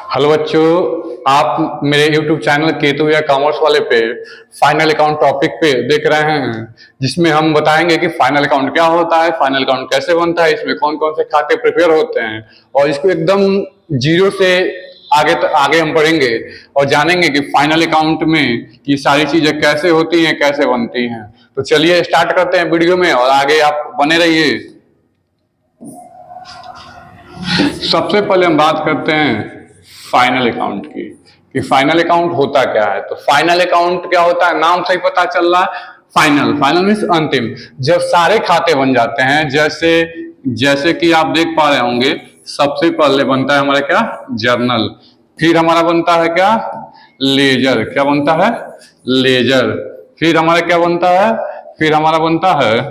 Hello बच्चों, आप मेरे YouTube चैनल केतु या कॉमर्स वाले पे फाइनल अकाउंट टॉपिक पे देख रहे हैं, जिसमें हम बताएंगे कि फाइनल अकाउंट क्या होता है, फाइनल अकाउंट कैसे बनता है, इसमें कौन कौन से खाते प्रिपेयर होते हैं और इसको एकदम जीरो से आगे हम पढ़ेंगे और जानेंगे कि फाइनल अकाउंट में ये सारी चीजें कैसे होती हैं, कैसे बनती हैं। तो चलिए स्टार्ट करते हैं वीडियो में और आगे आप बने रहिए। सबसे पहले हम बात करते हैं फाइनल अकाउंट की कि फाइनल अकाउंट होता क्या है। तो फाइनल अकाउंट क्या होता है, नाम से ही पता चल रहा है। फाइनल मीन्स अंतिम, जब सारे खाते बन जाते हैं। जैसे कि आप देख पा रहे होंगे, सबसे पहले बनता है हमारा क्या, जर्नल। फिर हमारा बनता है क्या, लेजर। क्या बनता है, लेजर। फिर हमारा क्या बनता है, फिर हमारा बनता है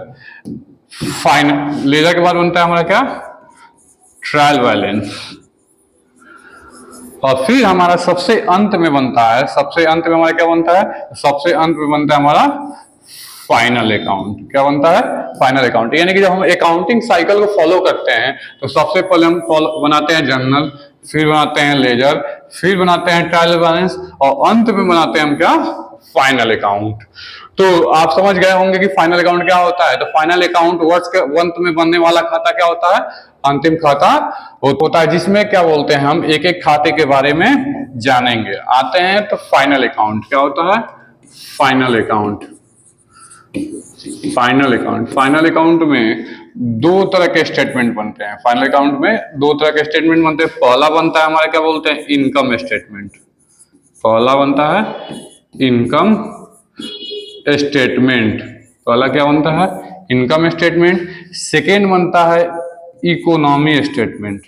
फाइनल। लेजर के बाद बनता है हमारा क्या, ट्रायल बैलेंस। और फिर हमारा सबसे अंत में बनता है, सबसे अंत में हमारा क्या बनता है, सबसे अंत में बनता है हमारा फाइनल अकाउंट। क्या बनता है, फाइनल अकाउंट। यानी कि जब हम अकाउंटिंग साइकिल को फॉलो करते हैं तो सबसे पहले हम बनाते हैं जर्नल, फिर बनाते हैं लेजर, फिर बनाते हैं ट्रायल बैलेंस और अंत में बनाते हैं हम क्या, फाइनल अकाउंट। तो आप समझ गए होंगे कि फाइनल अकाउंट क्या होता है। तो फाइनल अकाउंट वर्ष के अंत में बनने वाला खाता क्या होता है, अंतिम खाता होता है, जिसमें क्या बोलते हैं, हम एक एक खाते के बारे में जानेंगे। आते हैं तो फाइनल अकाउंट क्या होता है, फाइनल अकाउंट। फाइनल अकाउंट में दो तरह के स्टेटमेंट बनते हैं। फाइनल अकाउंट में दो तरह के स्टेटमेंट बनते हैं। पहला बनता है हमारा क्या बोलते हैं, इनकम स्टेटमेंट। पहला बनता है इनकम स्टेटमेंट। पहला क्या बनता है, इनकम स्टेटमेंट। सेकेंड बनता है इकोनॉमी स्टेटमेंट,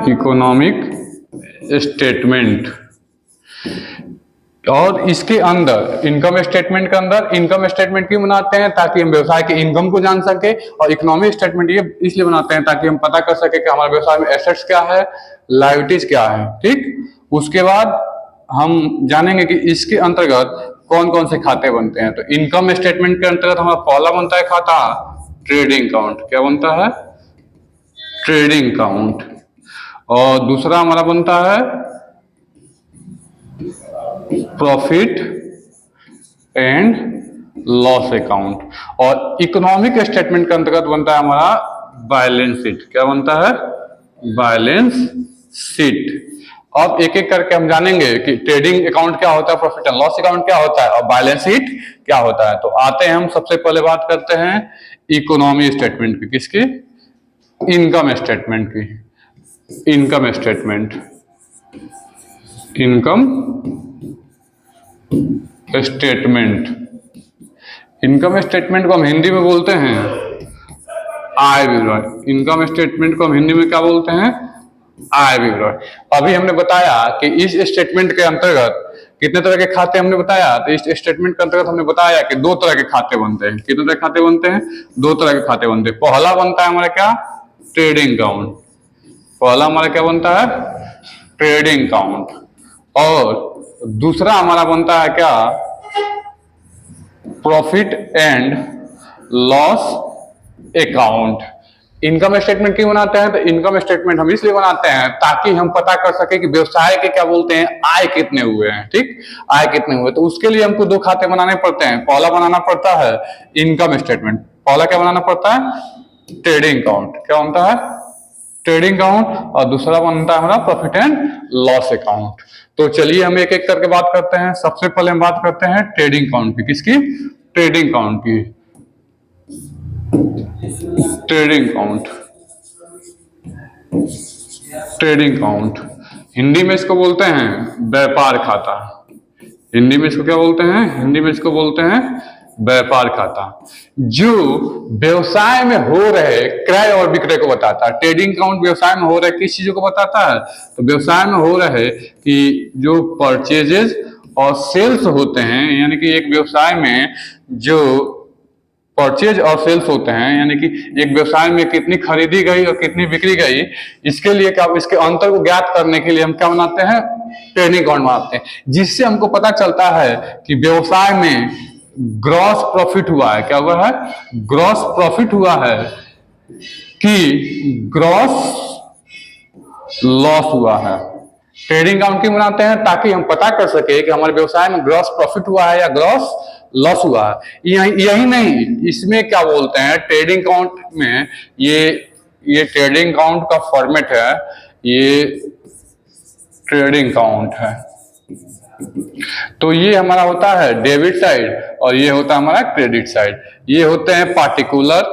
इकोनॉमिक स्टेटमेंट। और इसके अंदर इनकम स्टेटमेंट के अंदर इनकम स्टेटमेंट क्यों बनाते हैं, ताकि हम व्यवसाय के इनकम को जान सके। और इकोनॉमिक स्टेटमेंट ये इसलिए बनाते हैं ताकि हम पता कर सके कि हमारे व्यवसाय में एसेट्स क्या है, लायबिलिटीज क्या है। ठीक, उसके बाद हम जानेंगे कि इसके अंतर्गत कौन कौन से खाते बनते हैं। तो इनकम स्टेटमेंट के अंतर्गत हमारा पहला बनता है खाता ट्रेडिंग अकाउंट। क्या बनता है, ट्रेडिंग अकाउंट। और दूसरा हमारा बनता है प्रॉफिट एंड लॉस अकाउंट। और इकोनॉमिक स्टेटमेंट के अंतर्गत बनता है हमारा बैलेंस शीट। क्या बनता है, बैलेंस शीट। अब एक एक करके हम जानेंगे कि ट्रेडिंग अकाउंट क्या होता है, प्रॉफिट एंड लॉस अकाउंट क्या होता है और बैलेंस शीट क्या होता है। तो आते हैं हम सबसे पहले बात करते हैं इकोनॉमी स्टेटमेंट की। किसकी, इनकम स्टेटमेंट की। Income statement, income statement. Income statement को हम हिंदी में बोलते हैं आय विवरण। इनकम स्टेटमेंट को हम हिंदी में क्या बोलते हैं, आय विवरण। अभी हमने बताया कि इस स्टेटमेंट के अंतर्गत कितने तरह के खाते हमने बताया। तो इस स्टेटमेंट के अंतर्गत हमने बताया कि दो तरह के खाते बनते हैं। कितने तरह के खाते बनते हैं, दो तरह के खाते बनते हैं। पहला बनता है हमारा क्या, ट्रेडिंग अकाउंट। पहला हमारा क्या बनता है, ट्रेडिंग अकाउंट। और दूसरा हमारा बनता है क्या, profit and loss account. Income statement क्यों बनाते हैं, तो इनकम स्टेटमेंट हम इसलिए बनाते हैं ताकि हम पता कर सके कि व्यवसाय के क्या बोलते हैं, आय कितने हुए हैं। ठीक, आय कितने हुए। तो उसके लिए हमको दो खाते बनाने पड़ते हैं। पहला बनाना पड़ता है इनकम स्टेटमेंट। पहला क्या बनाना पड़ता है, ट्रेडिंग अकाउंट। क्या बनता है, ट्रेडिंग अकाउंट। और दूसरा बनता है हमारा प्रॉफिट एंड लॉस अकाउंट। तो चलिए हम एक एक करके बात करते हैं। सबसे पहले हम बात करते हैं ट्रेडिंग अकाउंट की। किसकी, ट्रेडिंग अकाउंट की। Trading account, trading account. Hindi में इसको बोलते हैं व्यापार खाता। हिंदी में इसको क्या बोलते हैं, हिंदी में इसको बोलते हैं व्यापार खाता, जो व्यवसाय में हो रहे क्रय और विक्रय को बताता है। ट्रेडिंग अकाउंट व्यवसाय में हो रहे किस चीजों को बताता है, तो व्यवसाय में हो रहे कि जो परचेजेस और सेल्स होते हैं, यानी कि एक व्यवसाय में जो परचेज और सेल्स होते हैं, यानी कि एक व्यवसाय में कितनी खरीदी गई और कितनी बिक्री गई, इसके लिए क्या, इसके अंतर को ज्ञात करने के लिए हम क्या बनाते हैं, ट्रेडिंग अकाउंट बनाते हैं। जिससे हमको पता चलता है कि व्यवसाय में ग्रॉस प्रॉफिट हुआ है। क्या हुआ है, ग्रॉस प्रॉफिट हुआ है कि ग्रॉस लॉस हुआ है। ट्रेडिंग अकाउंट क्यों बनाते हैं? ताकि हम पता कर सके कि हमारे व्यवसाय में ग्रॉस प्रॉफिट हुआ है या ग्रॉस लॉस हुआ है। यही नहीं, इसमें क्या बोलते हैं ट्रेडिंग अकाउंट में, ये ट्रेडिंग अकाउंट का फॉर्मेट है, ये ट्रेडिंग अकाउंट है। तो ये हमारा होता है डेबिट साइड और ये होता है हमारा क्रेडिट साइड। ये होते हैं पार्टिकुलर,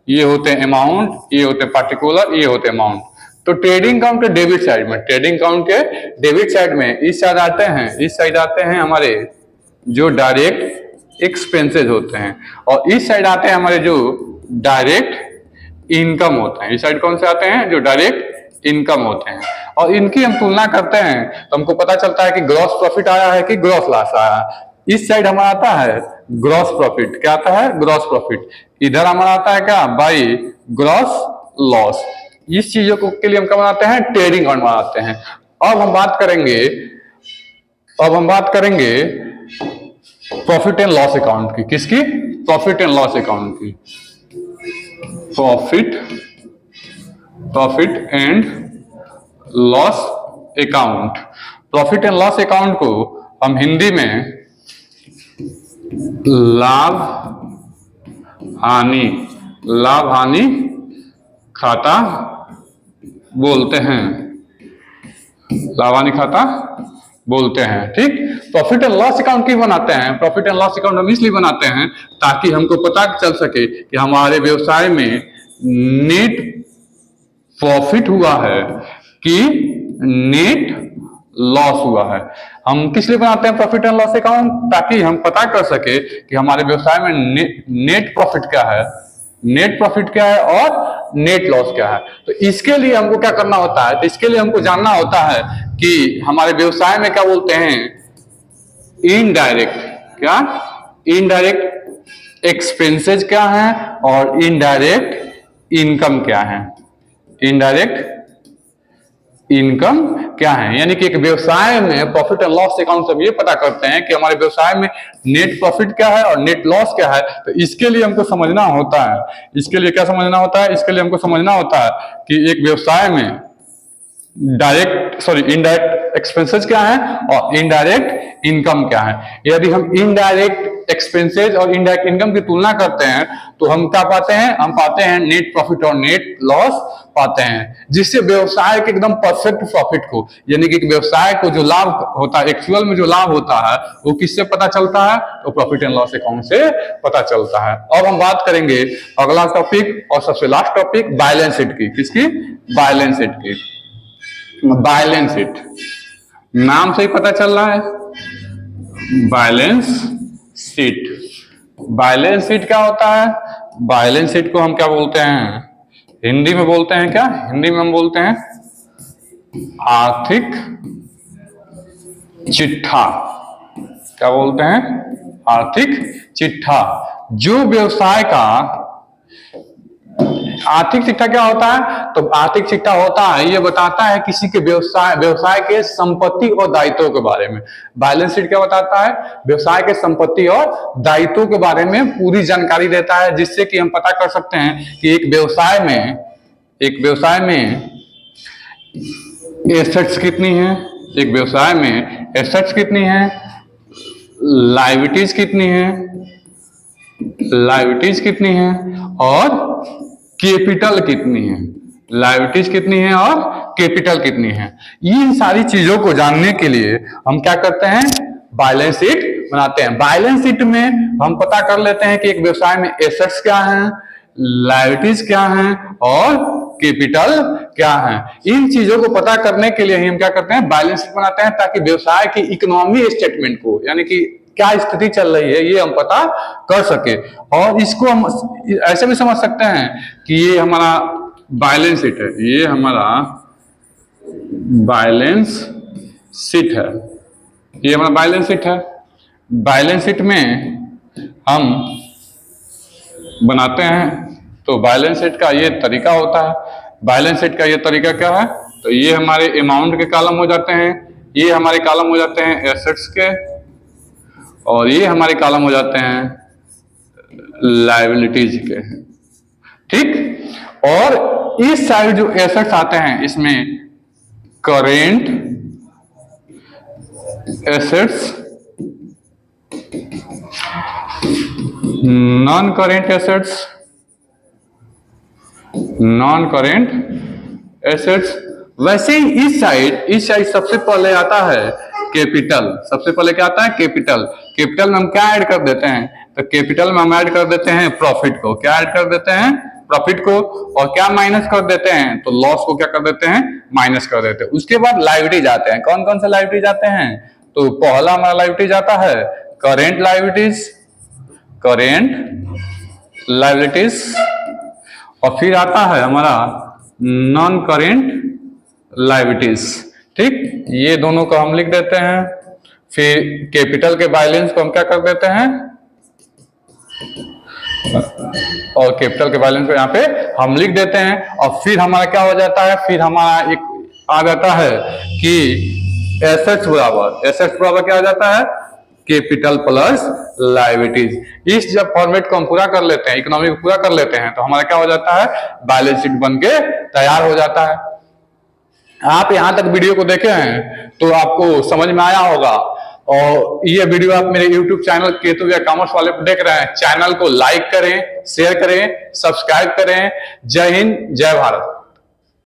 ये होते हैं अमाउंट, ये होते हैं पार्टिकुलर, ये होते हैं अमाउंट। तो ट्रेडिंग अकाउंट के डेबिट साइड में, ट्रेडिंग अकाउंट के डेबिट साइड में इस साइड आते हैं, इस साइड आते हैं हमारे जो डायरेक्ट एक्सपेंसेस होते हैं, और इस साइड आते हैं हमारे जो डायरेक्ट इनकम होते हैं। इस साइड कौन से आते हैं? जो डायरेक्ट इनकम होते हैं। और इनकी हम तुलना करते हैं तो हमको पता चलता है कि ग्रॉस प्रॉफिट आया है कि ग्रॉस लॉस आया है। इस साइड हमारा आता है ग्रॉस प्रॉफिट, क्या आता है? Gross profit. इधर हमारा आता है क्या? By gross loss. इस चीजों को के लिए हम क्या बनाते हैं? ट्रेडिंग अकाउंट बनाते हैं। अब हम बात करेंगे प्रॉफिट एंड लॉस अकाउंट की। किसकी? प्रॉफिट एंड लॉस अकाउंट की। Profit and loss account. Profit and loss account को हम हिंदी में लाभ हानि खाता बोलते हैं। लाभ हानि खाता बोलते हैं। ठीक। प्रॉफिट एंड लॉस अकाउंट क्यों बनाते हैं? प्रॉफिट एंड लॉस अकाउंट हम इसलिए बनाते हैं ताकि हमको पता चल सके कि हमारे व्यवसाय में नेट प्रॉफिट हुआ है कि नेट लॉस हुआ है। हम किस लिए बनाते हैं प्रॉफिट एंड लॉस अकाउंट? ताकि हम पता कर सके कि हमारे व्यवसाय में नेट प्रॉफिट क्या है, नेट प्रॉफिट क्या है और नेट लॉस क्या है। तो इसके लिए हमको क्या करना होता है? तो इसके लिए हमको जानना होता है कि हमारे व्यवसाय में क्या बोलते हैं इनडायरेक्ट, क्या इनडायरेक्ट एक्सपेंसेस क्या है और इनडायरेक्ट इनकम क्या है। इनडायरेक्ट इनकम क्या है, यानी कि एक व्यवसाय में प्रॉफिट एंड लॉस अकाउंट से हम ये पता करते हैं कि हमारे व्यवसाय में नेट प्रॉफिट क्या है और नेट लॉस क्या है। तो इसके लिए हमको समझना होता है, इसके लिए क्या समझना होता है? इसके लिए हमको समझना होता है कि एक व्यवसाय में इनडायरेक्ट एक्सपेंसेस क्या है और इनडायरेक्ट इनकम क्या है। यदि हम इनडायरेक्ट एक्सपेंसेस और इनडायरेक्ट इनकम की तुलना करते हैं तो हम क्या पाते हैं? हम पाते हैं नेट प्रॉफिट और नेट लॉस पाते हैं, जिससे व्यवसाय के एकदम परफेक्ट प्रॉफिट को, यानी कि व्यवसाय को जो लाभ होता है, एक्चुअल में जो लाभ होता है, वो किससे पता चलता है? तो प्रॉफिट एंड लॉस अकाउंट से पता चलता है। अब हम बात करेंगे अगला टॉपिक और सबसे लास्ट टॉपिक बैलेंस शीट की। किसकी? बैलेंस शीट की। बैलेंस शीट नाम से ही पता चल रहा है, बैलेंस शीट। बैलेंस शीट क्या होता है? बैलेंस शीट को हम क्या बोलते हैं? हिंदी में बोलते हैं क्या? हिंदी में हम बोलते हैं आर्थिक चिट्ठा। क्या बोलते हैं? आर्थिक चिट्ठा। जो व्यवसाय का आर्थिक चिट्ठा क्या होता है? तो आर्थिक चिट्ठा होता है, ये बताता है किसी के व्यवसाय के संपत्ति और दायित्वों के बारे में। बैलेंस शीट क्या बताता है? व्यवसाय के संपत्ति और दायित्वों के बारे में पूरी जानकारी देता है, जिससे कि हम पता कर सकते हैं कि एक व्यवसाय में एसेट्स कितनी है, एक व्यवसाय में एसेट्स कितनी है, लायबिलिटीज कितनी है और कैपिटल कितनी है। लायबिलिटीज कितनी है और कैपिटल कितनी है। इन सारी चीजों को जानने के लिए हम क्या करते हैं? बैलेंस शीट बनाते हैं। बैलेंस शीट में हम पता कर लेते हैं कि एक व्यवसाय में एसेट्स क्या हैं, लायबिलिटीज क्या हैं और कैपिटल क्या है। इन चीजों को पता करने के लिए ही हम क्या करते हैं? बैलेंस शीट बनाते हैं, ताकि व्यवसाय की इकोनॉमी स्टेटमेंट को, यानी कि क्या स्थिति चल रही है, ये हम पता कर सके। और इसको हम ऐसे भी समझ सकते हैं कि ये हमारा बैलेंस शीट है, ये हमारा बैलेंस शीट है, ये हमारा बैलेंस शीट है। बैलेंस शीट में हम बनाते हैं तो बैलेंस शीट का ये तरीका होता है। बैलेंस शीट का ये तरीका क्या है? तो ये हमारे अमाउंट के कॉलम हो जाते हैं, ये हमारे कॉलम हो जाते हैं एसेट्स के, और ये हमारे कॉलम हो जाते हैं लायबिलिटीज के। ठीक। और इस साइड जो एसेट्स आते हैं, इसमें current assets, non current assets, non current assets. वैसे ही इस साइड सबसे पहले आता है कैपिटल। सबसे पहले क्या आता है? कैपिटल। कैपिटल में हम क्या ऐड कर देते हैं? तो कैपिटल में हम ऐड कर देते हैं प्रॉफिट को। क्या ऐड कर देते हैं? प्रॉफिट को। और क्या माइनस कर देते हैं? तो लॉस को क्या कर देते हैं? माइनस कर देते हैं। उसके बाद लायबिलिटीज आते हैं। कौन कौन से लायबिलिटीज आते हैं? तो पहला हमारा लायबिलिटीज आता है करेंट लायबिलिटीज, करेंट लायबिलिटीज। और फिर आता है हमारा नॉन करेंट लायबिलिटीज। ठीक, ये दोनों को हम लिख देते हैं। फिर कैपिटल के बैलेंस को हम क्या कर देते हैं? और कैपिटल के बैलेंस को यहाँ पे हम लिख देते हैं। और फिर हमारा क्या हो जाता है? फिर हमारा एक आ जाता है कि एसेट्स बराबर क्या आ जाता है? Capital plus liabilities. इस जब फॉर्मेट को हम पूरा कर लेते हैं, इकोनॉमी को पूरा कर लेते हैं, तो हमारा क्या हो जाता है? बैलेंस शीट बन के तैयार हो जाता है। आप यहां तक वीडियो को देखे हैं तो आपको समझ में आया होगा। और ये वीडियो आप मेरे YouTube चैनल केतु या कॉमर्स वाले पर देख रहे हैं, चैनल को लाइक करें, शेयर करें, सब्सक्राइब करें। जय हिंद, जय भारत।